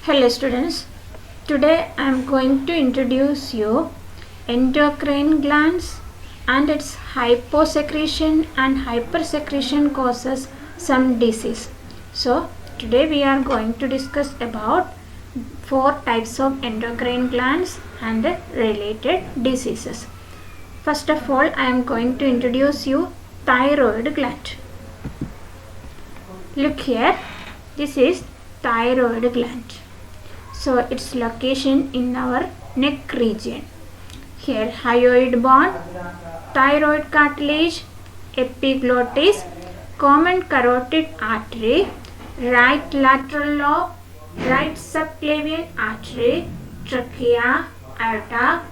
Hello students, today I am going to introduce you endocrine glands and its hyposecretion and hypersecretion causes some disease. So today we are going to discuss about 4 types of endocrine glands and related diseases. First of all, I am going to introduce you thyroid gland. Look here, this is thyroid gland. So its location in our neck region. Here hyoid bone, thyroid cartilage, epiglottis, common carotid artery, right lateral lobe, right subclavian artery, trachea, aorta,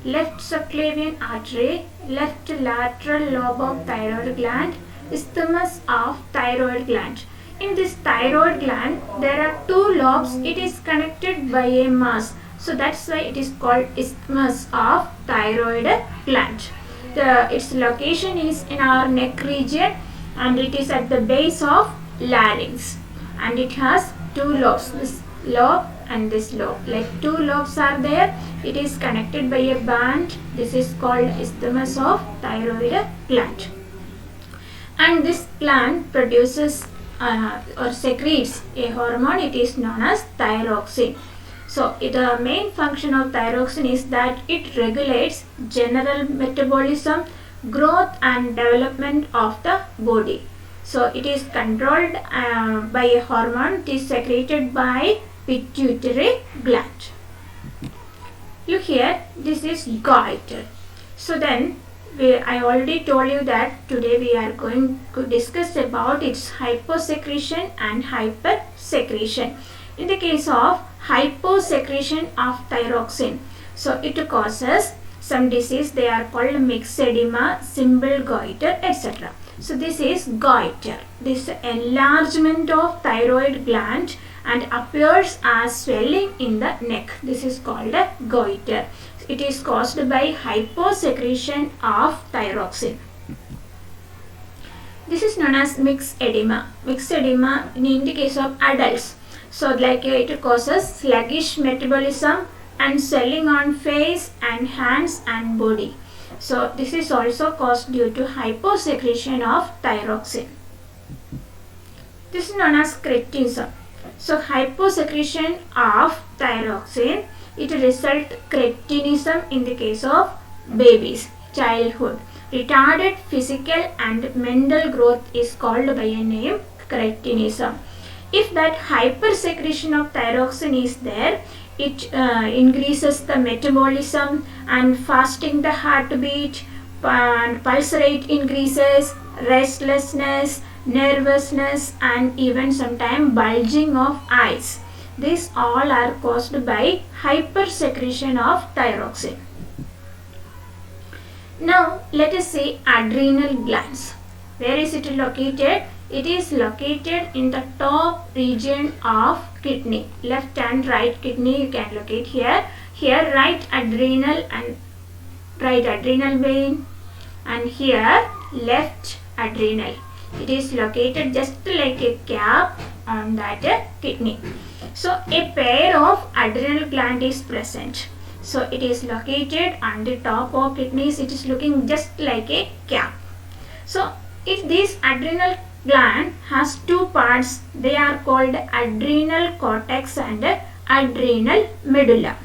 left subclavian artery, left lateral lobe of thyroid gland, isthmus of thyroid gland. In this thyroid gland, there are 2 lobes. It is connected by a mass. So that's why it is called isthmus of thyroid gland. Its location is in our neck region and it is at the base of larynx. And it has 2 lobes. This lobe and this lobe. Like 2 lobes are there. It is connected by a band. This is called isthmus of thyroid gland. And this gland produces or secretes a hormone. It is known as thyroxine. So the main function of thyroxine is that it regulates general metabolism, growth and development of the body. So it is controlled by a hormone. It is secreted by pituitary gland. Look here, this is goiter. So then I already told you that today we are going to discuss about its hyposecretion and hypersecretion. In the case of hyposecretion of thyroxine, so it causes some disease. They are called myxedema, symbol goiter, etc. So this is goiter. This enlargement of thyroid gland and appears as swelling in the neck. This is called a goiter. It is caused by hyposecretion of thyroxine. This is known as mixed edema. Mixed edema in the case of adults. So like it causes sluggish metabolism and swelling on face and hands and body. So this is also caused due to hyposecretion of thyroxine. This is known as cretinism. So hyposecretion of thyroxine, it results cretinism in the case of babies, childhood. Retarded physical and mental growth is called by a name cretinism. If that hypersecretion of thyroxine is there, it increases the metabolism and fasting the heartbeat, and pulse rate increases, restlessness, nervousness and even sometimes bulging of eyes. These all are caused by hypersecretion of thyroxine. Now let us see adrenal glands. Where is it located? It is located in the top region of kidney. Left and right kidney you can locate here. Here right adrenal vein and here left adrenal. It is located just like a cap on that kidney. So a pair of adrenal gland is present. So it is located on the top of kidneys. It is looking just like a cap. So if this adrenal gland has 2 parts, they are called adrenal cortex and adrenal medulla.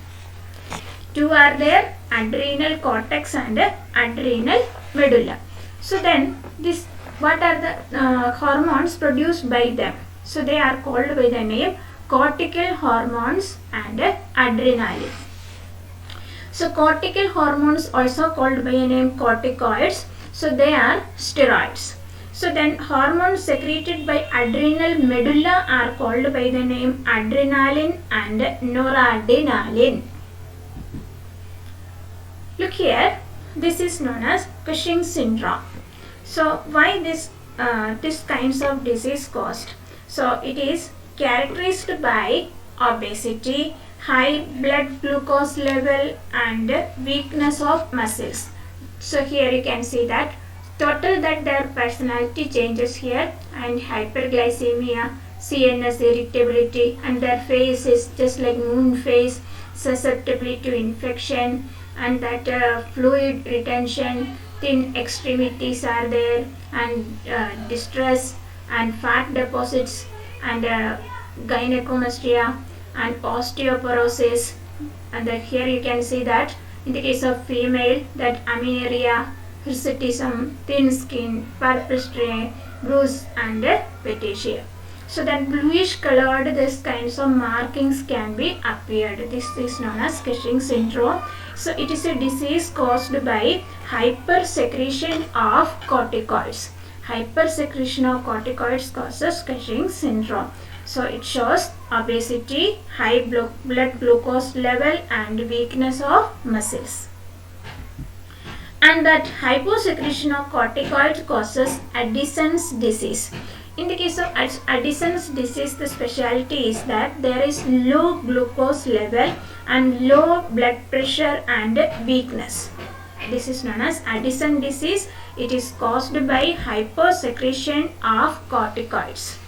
2 are there, adrenal cortex and adrenal medulla. So then this, what are the hormones produced by them? So they are called by the name cortical hormones and adrenaline. So cortical hormones also called by a name corticoids. So they are steroids. So then hormones secreted by adrenal medulla are called by the name adrenaline and noradrenaline. Look here, this is known as Cushing syndrome. So why this kinds of disease caused? So it is characterized by obesity, high blood glucose level and weakness of muscles. So here you can see that total that their personality changes here and hyperglycemia, CNS irritability, and their face is just like moon face, susceptibility to infection, and that fluid retention, thin extremities are there, and distress, and fat deposits, and gynecomastia, and osteoporosis. And here you can see that in the case of female, that amenorrhea, hirsutism, thin skin, purple striae, bruise, and petechia. So then bluish colored these kinds of markings can be appeared. This is known as Cushing syndrome. So it is a disease caused by hypersecretion of corticoids. Hypersecretion of corticoids causes Cushing syndrome. So it shows obesity, high blood glucose level, and weakness of muscles. And that hyposecretion of corticoids causes Addison's disease. In the case of Addison's disease, the specialty is that there is low glucose level and low blood pressure and weakness. This is known as Addison disease. It is caused by hypersecretion of corticoids.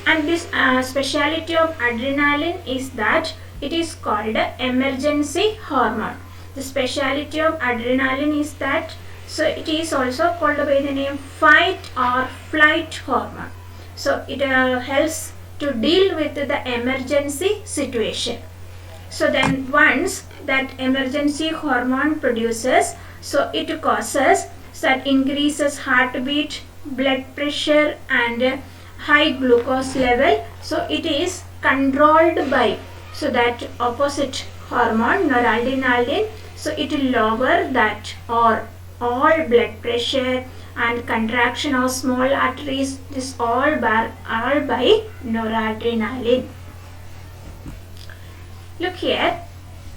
And this specialty of adrenaline is that it is called emergency hormone. The specialty of adrenaline is that, so it is also called by the name fight or flight hormone. So it helps to deal with the emergency situation. So then once that emergency hormone produces, so it causes that increases heartbeat, blood pressure, and high glucose level. So it is controlled by, so that opposite hormone noradrenaline, so it will lower that or all blood pressure and contraction of small arteries. This all by noradrenaline. Look here.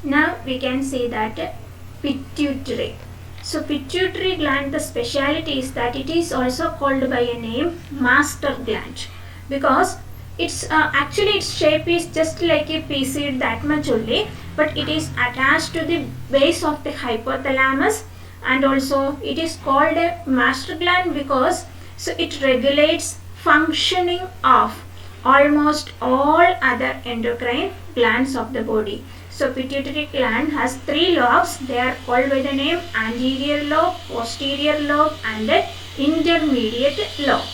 Now we can see that pituitary. So pituitary gland, the speciality is that it is also called by a name master gland, because it's actually its shape is just like a pea seed, that much only, but it is attached to the base of the hypothalamus, and also it is called a master gland because so it regulates functioning of almost all other endocrine glands of the body. So pituitary gland has 3 lobes. They are called by the name anterior lobe, posterior lobe, and intermediate lobe.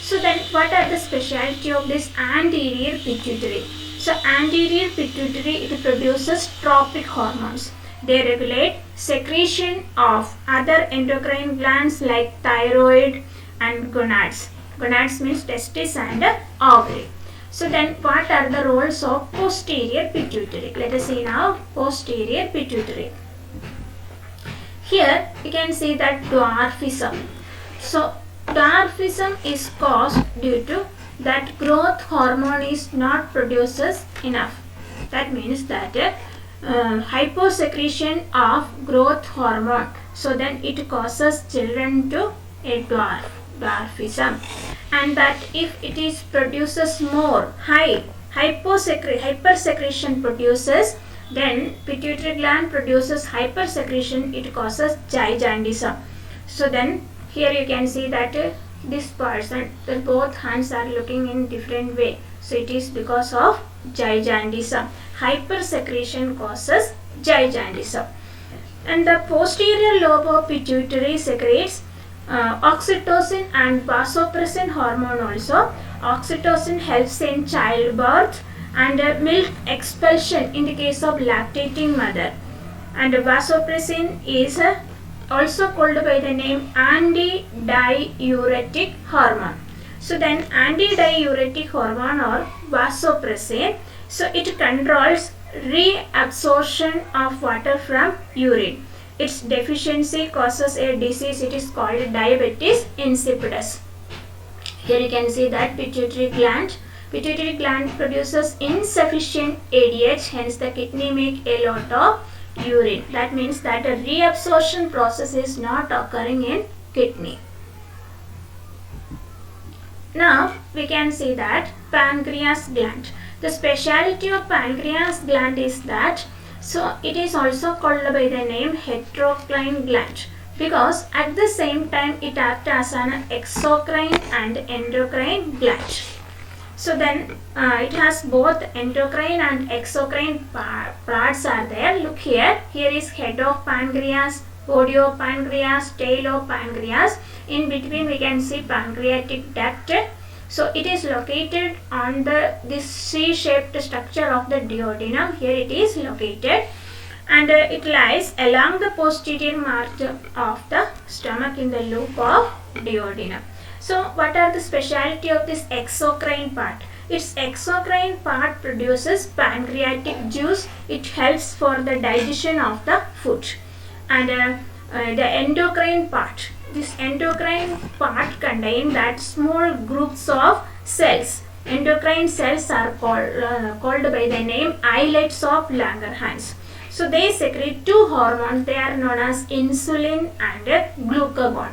So then what are the specialty of this anterior pituitary? So anterior pituitary, it produces tropic hormones. They regulate secretion of other endocrine glands like thyroid and gonads. Gonads means testis and ovary. So then what are the roles of posterior pituitary? Let us see now posterior pituitary. Here you can see that dwarfism. So dwarfism is caused due to that growth hormone is not produced enough. That means that hyposecretion of growth hormone. So then it causes children to a dwarfism. And that if it is produces more hypersecretion produces, then pituitary gland produces hypersecretion, it causes gigantism. So then here you can see that this person, both hands are looking in different way. So it is because of gigantism. Hypersecretion causes gigantism. And the posterior lobe of pituitary secretes oxytocin and vasopressin hormone also. Oxytocin helps in childbirth and milk expulsion in the case of lactating mother. And vasopressin is also called by the name antidiuretic hormone. So then antidiuretic hormone or vasopressin, so it controls reabsorption of water from urine. Its deficiency causes a disease, it is called diabetes insipidus. Here you can see that pituitary gland produces insufficient ADH, hence the kidney make a lot of urine. That means that a reabsorption process is not occurring in kidney. Now we can see that pancreas gland. The speciality of pancreas gland is that, so it is also called by the name heterocline gland because at the same time it acts as an exocrine and endocrine gland. So then it has both endocrine and exocrine parts are there. Look here. Here is head of pancreas, body of pancreas, tail of pancreas. In between we can see pancreatic duct. So it is located on this C-shaped structure of the duodenum. Here it is located, and it lies along the posterior margin of the stomach in the loop of duodenum. So what are the speciality of this exocrine part? Its exocrine part produces pancreatic juice. It helps for the digestion of the food. And the endocrine part. This endocrine part contains that small groups of cells. Endocrine cells are called by the name islets of Langerhans. So they secrete two hormones. They are known as insulin and glucagon.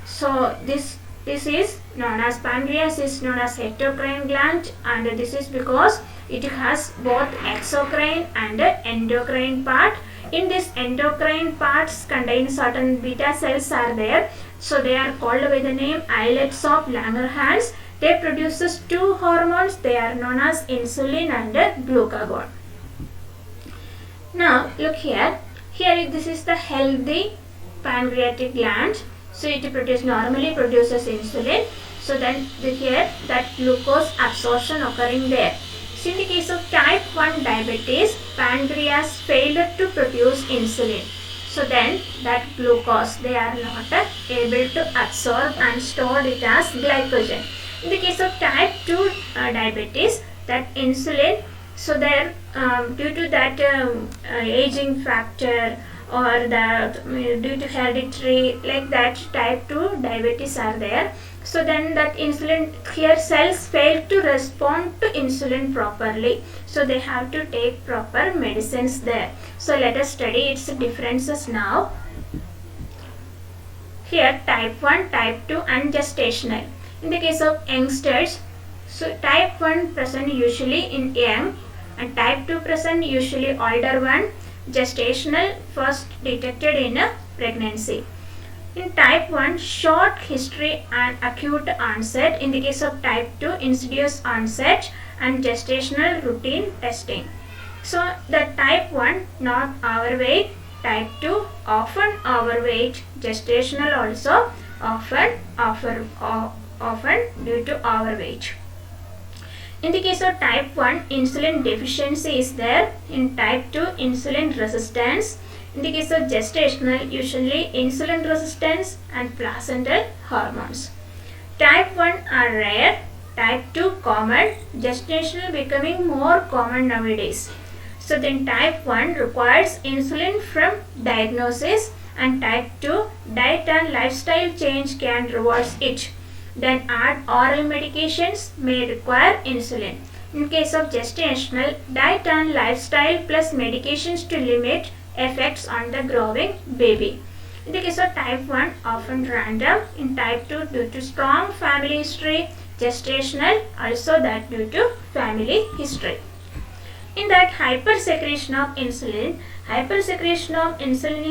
So this is known as pancreas is known as endocrine gland, and this is because it has both exocrine and endocrine part. In this endocrine parts contain certain beta cells are there, so they are called by the name islets of Langerhans. They produces two hormones. They are known as insulin and glucagon. Now look here. Here this is the healthy pancreatic gland. So it normally produces insulin. So then here that glucose absorption occurring there. So in the case of type 1 diabetes, pancreas failed to produce insulin. So then that glucose they are not able to absorb and store it as glycogen. In the case of type 2 diabetes, that insulin, so there due to that aging factor or due to hereditary, like that type 2 diabetes are there. So then that insulin, here cells fail to respond to insulin properly. So they have to take proper medicines there. So let us study its differences now. Here type 1, type 2 and gestational. In the case of youngsters, so type 1 present usually in young and type 2 present usually older one. Gestational first detected in a pregnancy. In type 1, short history and acute onset. In the case of type 2, insidious onset and gestational routine testing. So the type 1 not overweight, type 2 often overweight, gestational also often due to overweight. In the case of type 1, insulin deficiency is there. In type 2, insulin resistance. In the case of gestational, usually insulin resistance and placental hormones. Type 1 are rare, type 2 common, gestational becoming more common nowadays. So then type 1 requires insulin from diagnosis, and type 2 diet and lifestyle change can reverse it. Then add oral medications may require insulin. In case of gestational, diet and lifestyle plus medications to limit effects on the growing baby. In the case of type 1, often random. In type 2, due to strong family history. Gestational, also that due to family history. In that hypersecretion of insulin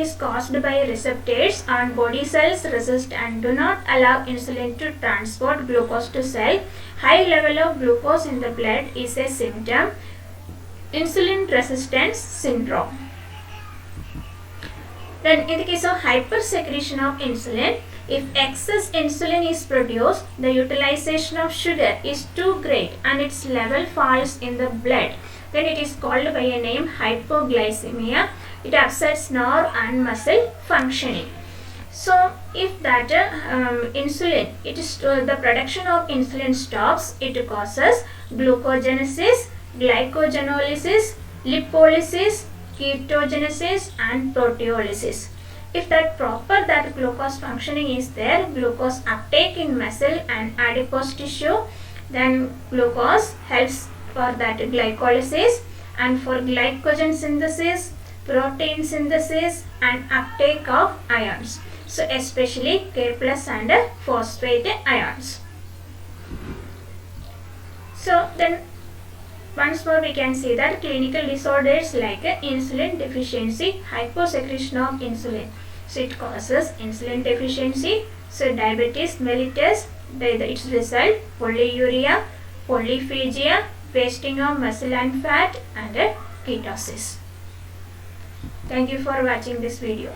is caused by receptors on body cells resist and do not allow insulin to transport glucose to cell. High level of glucose in the blood is a symptom. Insulin resistance syndrome. Then in the case of hypersecretion of insulin, if excess insulin is produced, the utilization of sugar is too great and its level falls in the blood. Then it is called by a name hypoglycemia. It upsets nerve and muscle functioning. So if that insulin, the production of insulin stops, it causes glucogenesis, glycogenolysis, lipolysis, ketogenesis and proteolysis. If that glucose functioning is there, glucose uptake in muscle and adipose tissue, then glucose helps for that glycolysis and for glycogen synthesis, protein synthesis and uptake of ions. So especially K plus and phosphate ions. So then once more we can see that clinical disorders like insulin deficiency, hyposecretion of insulin. So it causes insulin deficiency. So diabetes mellitus, its result polyuria, polyphagia, wasting of muscle and fat, and ketosis. Thank you for watching this video.